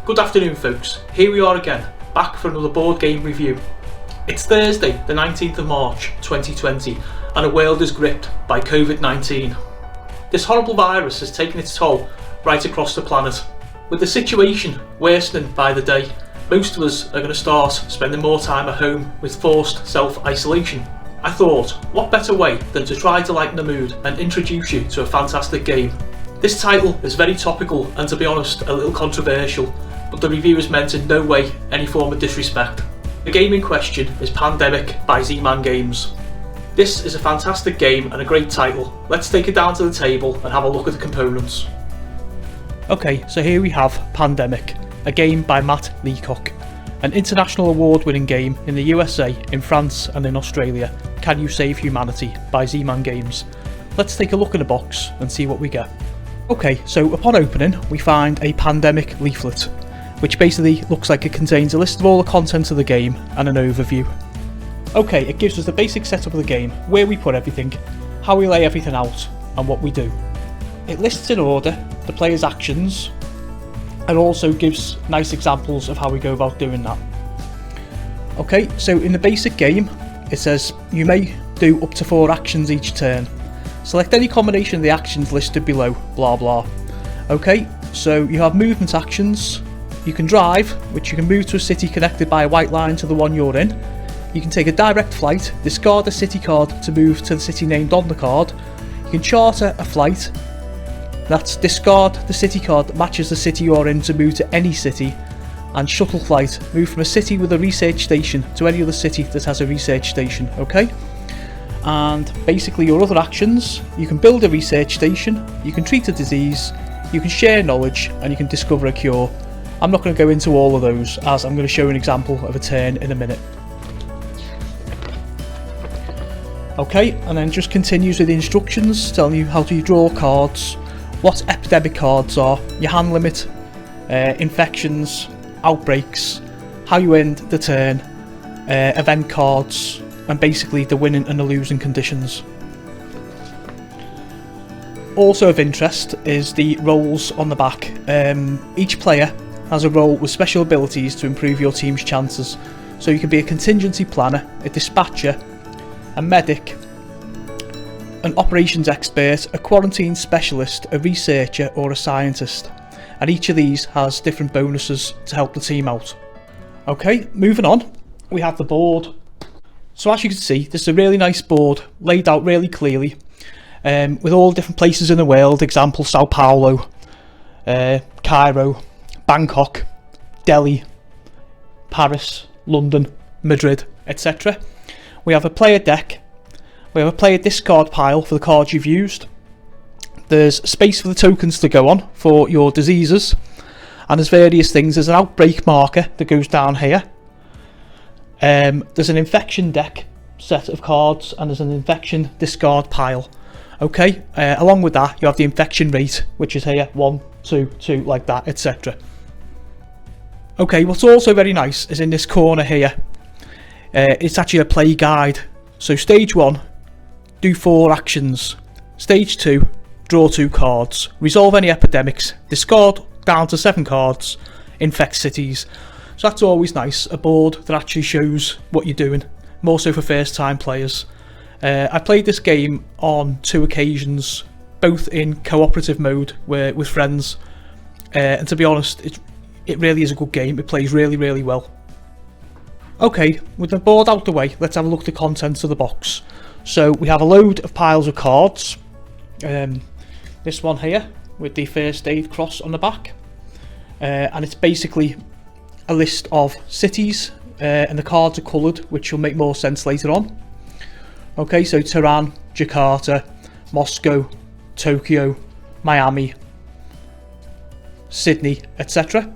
Good afternoon folks, here we are again, back for another board game review. It's Thursday the 19th of March 2020 and the world is gripped by COVID-19. This horrible virus has taken its toll right across the planet. With the situation worsening by the day, most of us are going to start spending more time at home with forced self-isolation. I thought, what better way than to try to lighten the mood and introduce you to a fantastic game. This title is very topical and, to be honest, a little controversial, but the review is meant in no way any form of disrespect. The game in question is Pandemic by Z-Man Games. This is a fantastic game and a great title. Let's take it down to the table and have a look at the components. Okay, so here we have Pandemic, a game by Matt Leacock. An international award-winning game in the USA, in France and in Australia. Can You Save Humanity by Z-Man Games. Let's take a look in the box and see what we get. Okay, so upon opening we find a Pandemic leaflet, which basically looks like it contains a list of all the content of the game and an overview. Okay, it gives us the basic setup of the game, where we put everything, how we lay everything out, and what we do. It lists in order the player's actions, and also gives nice examples of how we go about doing that. Okay, so in the basic game, it says you may do up to 4 actions each turn. Select any combination of the actions listed below, blah blah. Okay, so you have movement actions. You can drive, which you can move to a city connected by a white line to the one you're in. You can take a direct flight, discard a city card to move to the city named on the card. You can charter a flight, that's discard the city card that matches the city you're in to move to any city, and shuttle flight, move from a city with a research station to any other city that has a research station, okay? And basically your other actions, you can build a research station, you can treat a disease, you can share knowledge, and you can discover a cure. I'm not going to go into all of those, as I'm going to show an example of a turn in a minute. Okay, and then just continues with the instructions, telling you how to draw cards, what epidemic cards are, your hand limit, infections, outbreaks, how you end the turn, event cards, and basically the winning and the losing conditions. Also of interest is the roles on the back. Each player has a role with special abilities to improve your team's chances. So you can be a contingency planner, a dispatcher, a medic, an operations expert, a quarantine specialist, a researcher or a scientist. And each of these has different bonuses to help the team out. Okay, moving on, we have the board. So as you can see, this is a really nice board, laid out really clearly, with all different places in the world, example Sao Paulo, Cairo, Bangkok, Delhi, Paris, London, Madrid, etc. We have a player deck, we have a player discard pile for the cards you've used, there's space for the tokens to go on for your diseases, and there's various things. There's an outbreak marker that goes down here, there's an infection deck set of cards, and there's an infection discard pile. Okay, along with that you have the infection rate, which is here 1, 2, 2, like that, etc. Okay, what's also very nice is in this corner here, it's actually a play guide. So stage 1, do 4 actions. Stage 2, draw 2 cards. Resolve any epidemics. Discard down to 7 cards. Infect cities. So that's always nice, a board that actually shows what you're doing, more so for first time players. I played this game on 2 occasions, both in cooperative mode with friends, and to be honest, it really is a good game. It plays really, really well. Okay, with the board out the way, let's have a look at the contents of the box. So we have a load of piles of cards. This one here with the first aid cross on the back, and it's basically a list of cities, and the cards are coloured, which will make more sense later on. Okay, so Tehran, Jakarta, Moscow, Tokyo, Miami, Sydney, etc.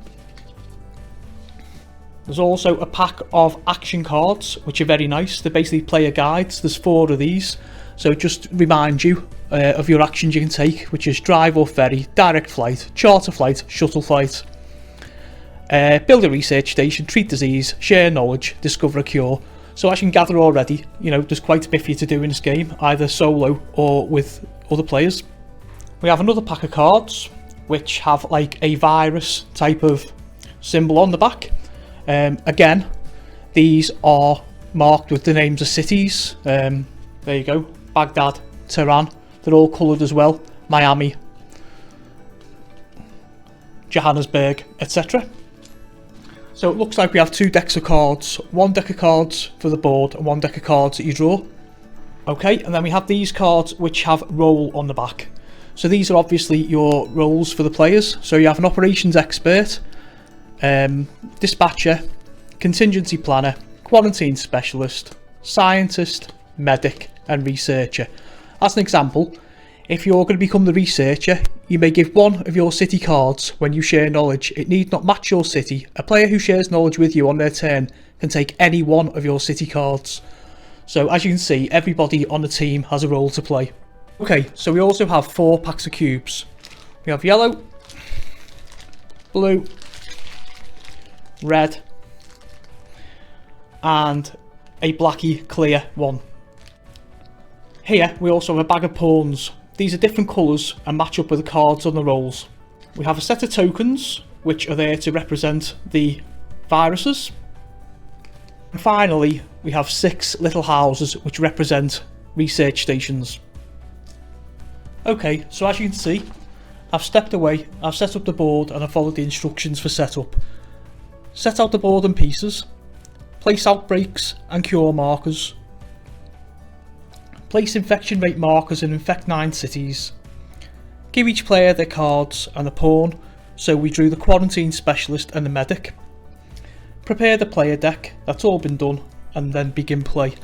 There's also a pack of action cards, which are very nice. They're basically player guides. There's 4 of these, so just remind you of your actions you can take, which is drive or ferry, direct flight, charter flight, shuttle flight, build a research station, treat disease, share knowledge, discover a cure. So as you can gather already, you know, there's quite a bit for you to do in this game, either solo or with other players. We have another pack of cards which have like a virus type of symbol on the back. Again, these are marked with the names of cities. There you go, Baghdad, Tehran, they're all coloured as well, Miami, Johannesburg, etc. So it looks like we have 2 decks of cards, 1 deck of cards for the board and 1 deck of cards that you draw. Okay, and then we have these cards which have role on the back. So these are obviously your roles for the players. So you have an operations expert, dispatcher, contingency planner, quarantine specialist, scientist, medic and researcher. As an example, if you're going to become the researcher, you may give 1 of your city cards when you share knowledge. It need not match your city. A player who shares knowledge with you on their turn can take any 1 of your city cards. So as you can see, everybody on the team has a role to play. Okay, so we also have 4 packs of cubes. We have yellow, blue, red, and a blacky clear one. Here we also have a bag of pawns. These are different colours and match up with the cards on the rolls. We have a set of tokens which are there to represent the viruses. And finally we have 6 little houses which represent research stations. Okay, so as you can see, I've stepped away, I've set up the board and I've followed the instructions for setup. Set out the board in pieces, place outbreaks and cure markers, place infection rate markers and infect 9 cities, give each player their cards and a pawn, so we drew the quarantine specialist and the medic, prepare the player deck, that's all been done, and then begin play.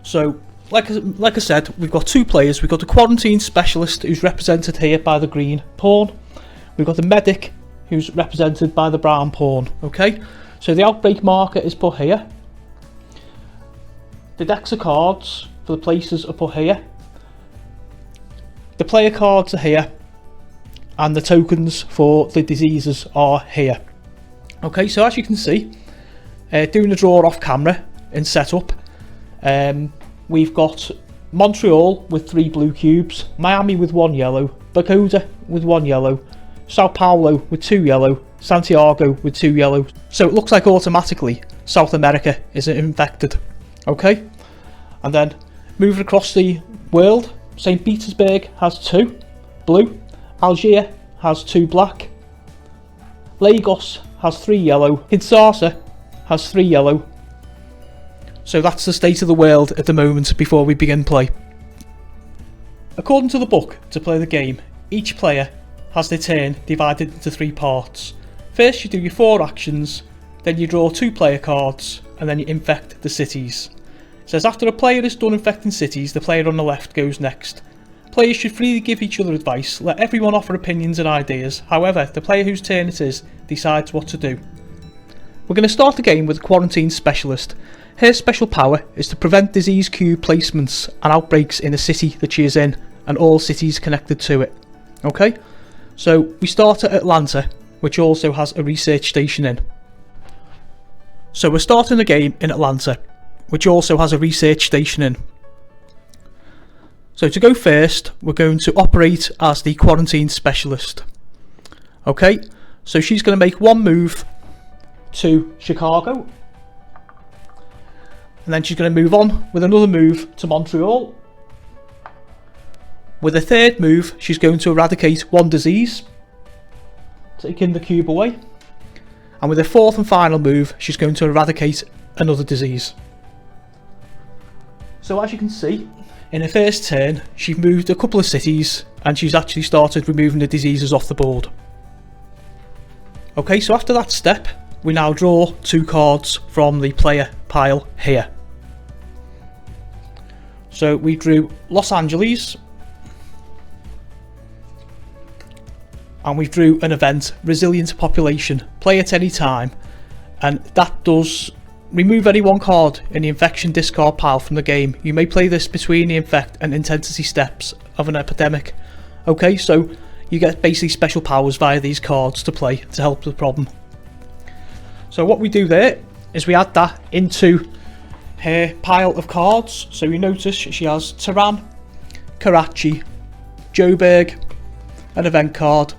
So like I said, we've got 2 players. We've got the quarantine specialist who's represented here by the green pawn, we've got the medic who's represented by the brown pawn. Okay, so the outbreak marker is put here, the decks of cards for the places are put here, the player cards are here, and the tokens for the diseases are here. Okay, so as you can see, doing the draw off camera in setup, we've got Montreal with 3 blue cubes, Miami with 1 yellow, Bogota with 1 yellow, Sao Paulo with 2 yellow, Santiago with 2 yellow. So it looks like automatically South America is infected. Okay, and then moving across the world, St. Petersburg has 2 blue, Algiers has 2 black, Lagos has 3 yellow, Kinshasa has 3 yellow. So that's the state of the world at the moment before we begin play. According to the book, to play the game, each player has their turn divided into 3 parts. First you do your 4 actions, then you draw 2 player cards, and then you infect the cities. It says after a player is done infecting cities, the player on the left goes next. Players should freely give each other advice, let everyone offer opinions and ideas, however the player whose turn it is decides what to do. We're going to start the game with a quarantine specialist. Her special power is to prevent disease cube placements and outbreaks in the city that she is in and all cities connected to it. Okay, so we start at Atlanta, which also has a research station in. So we're starting the game in Atlanta, which also has a research station in. So to go first, we're going to operate as the quarantine specialist. Okay, so she's going to make 1 move to Chicago, and then she's going to move on with another move to Montreal. With a 3rd move, she's going to eradicate 1 disease, taking the cube away, and with a 4th and final move, she's going to eradicate another disease. So as you can see, in her first turn, she's moved a couple of cities and she's actually started removing the diseases off the board. Okay, so after that step, we now draw 2 cards from the player pile here. So we drew Los Angeles, and we drew an event, Resilient Population, play at any time, and that does remove any 1 card in the infection discard pile from the game. You may play this between the infect and intensity steps of an epidemic. Okay, so you get basically special powers via these cards to play to help the problem. So what we do there is we add that into her pile of cards. So you notice she has Tehran, Karachi, Joburg, an event card,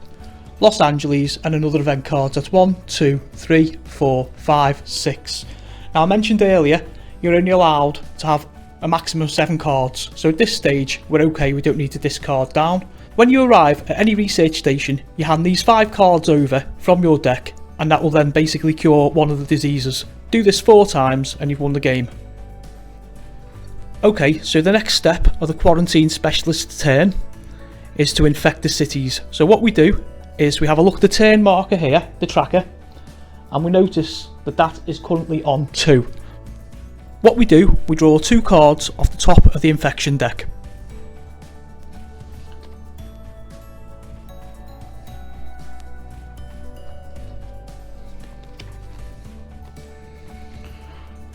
Los Angeles and another event card. That's 1, 2, 3, 4, 5, 6. Now I mentioned earlier you're only allowed to have a maximum of 7 cards, so at this stage we're okay, we don't need to discard down. When you arrive at any research station, you hand these 5 cards over from your deck, and that will then basically cure one of the diseases. Do this 4 times and you've won the game. Okay, so the next step of the quarantine specialist's turn is to infect the cities. So what we do is we have a look at the turn marker here, the tracker, and we notice that that is currently on 2. What we do, we draw 2 cards off the top of the infection deck.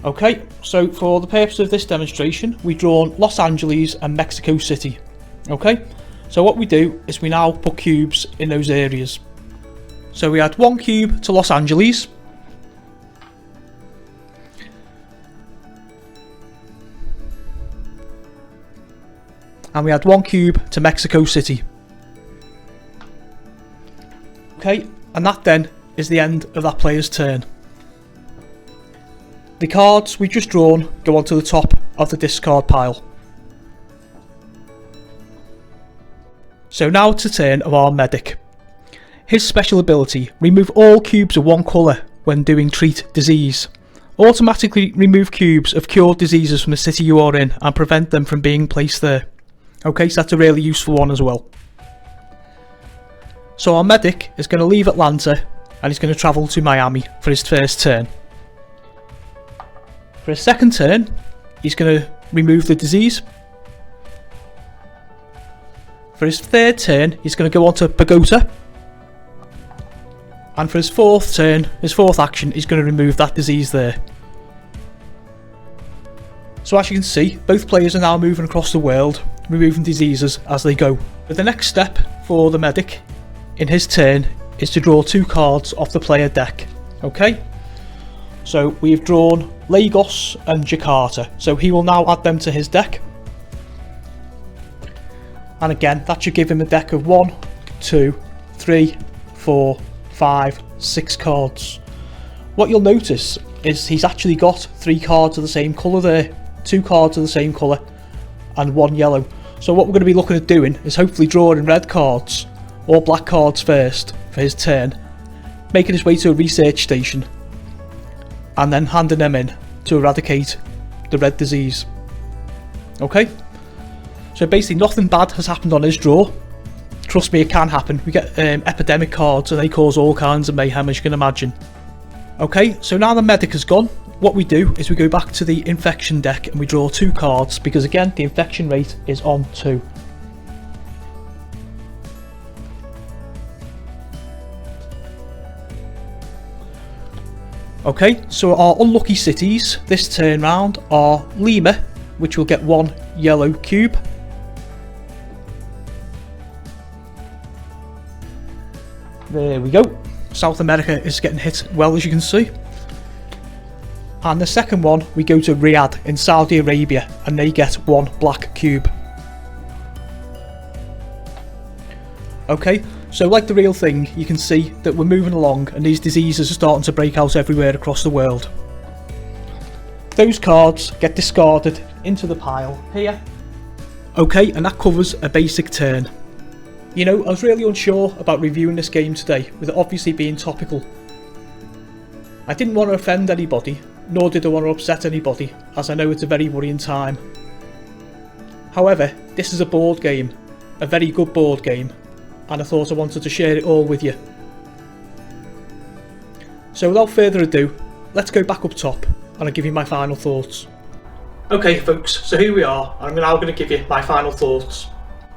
Okay, so for the purpose of this demonstration, we've drawn Los Angeles and Mexico City. Okay, so what we do is we now put cubes in those areas. So we add 1 cube to Los Angeles, and we add 1 cube to Mexico City. Okay, and that then is the end of that player's turn. The cards we've just drawn go onto the top of the discard pile. So now it's the turn of our medic. His special ability, remove all cubes of one colour when doing treat disease. Automatically remove cubes of cured diseases from the city you are in and prevent them from being placed there. Okay, so that's a really useful one as well. So our medic is going to leave Atlanta and he's going to travel to Miami for his first turn. For his second turn, he's going to remove the disease. For his third turn, he's going to go on to Bogota. And for his fourth turn, his fourth action, he's going to remove that disease there. So as you can see, both players are now moving across the world, removing diseases as they go. But the next step for the medic in his turn is to draw 2 cards off the player deck. Okay? So we've drawn Lagos and Jakarta, so he will now add them to his deck. And again, that should give him a deck of 1, 2, 3, 4, 5, 6 cards. What you'll notice is he's actually got 3 cards of the same colour there, 2 cards of the same colour and 1 yellow. So what we're going to be looking at doing is hopefully drawing red cards or black cards first for his turn, making his way to a research station and then handing them in to eradicate the red disease. Okay, so basically nothing bad has happened on his draw. Trust me, it can happen. We get epidemic cards and they cause all kinds of mayhem, as you can imagine. Okay, so now the medic has gone, what we do is we go back to the infection deck and we draw 2 cards because again the infection rate is on 2. Okay, so our unlucky cities this turn round are Lima, which will get 1 yellow cube. There we go. South America is getting hit well, as you can see. And the second one, we go to Riyadh in Saudi Arabia and they get 1 black cube. Okay, so like the real thing, you can see that we're moving along and these diseases are starting to break out everywhere across the world. Those cards get discarded into the pile here. Okay, and that covers a basic turn. You know, I was really unsure about reviewing this game today, with it obviously being topical. I didn't want to offend anybody, nor did I want to upset anybody, as I know it's a very worrying time. However, this is a board game, a very good board game, and I thought I wanted to share it all with you. So without further ado, let's go back up top and I'll give you my final thoughts. Okay folks, so here we are, and I'm now going to give you my final thoughts.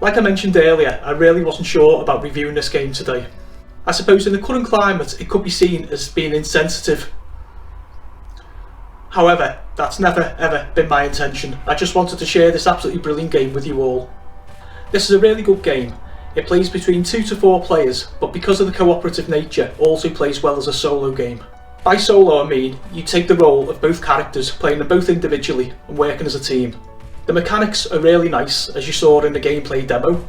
Like I mentioned earlier, I really wasn't sure about reviewing this game today. I suppose in the current climate it could be seen as being insensitive. However, that's never ever been my intention. I just wanted to share this absolutely brilliant game with you all. This is a really good game. It plays between 2 to 4 players, but because of the cooperative nature, also plays well as a solo game. By solo I mean, you take the role of both characters, playing them both individually and working as a team. The mechanics are really nice, as you saw in the gameplay demo.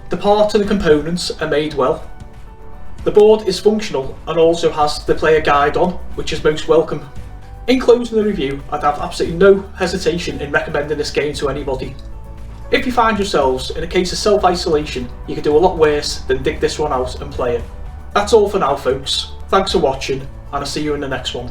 The parts and the components are made well. The board is functional and also has the player guide on, which is most welcome. In closing the review, I'd have absolutely no hesitation in recommending this game to anybody. If you find yourselves in a case of self-isolation, you could do a lot worse than dig this one out and play it. That's all for now folks, thanks for watching and I'll see you in the next one.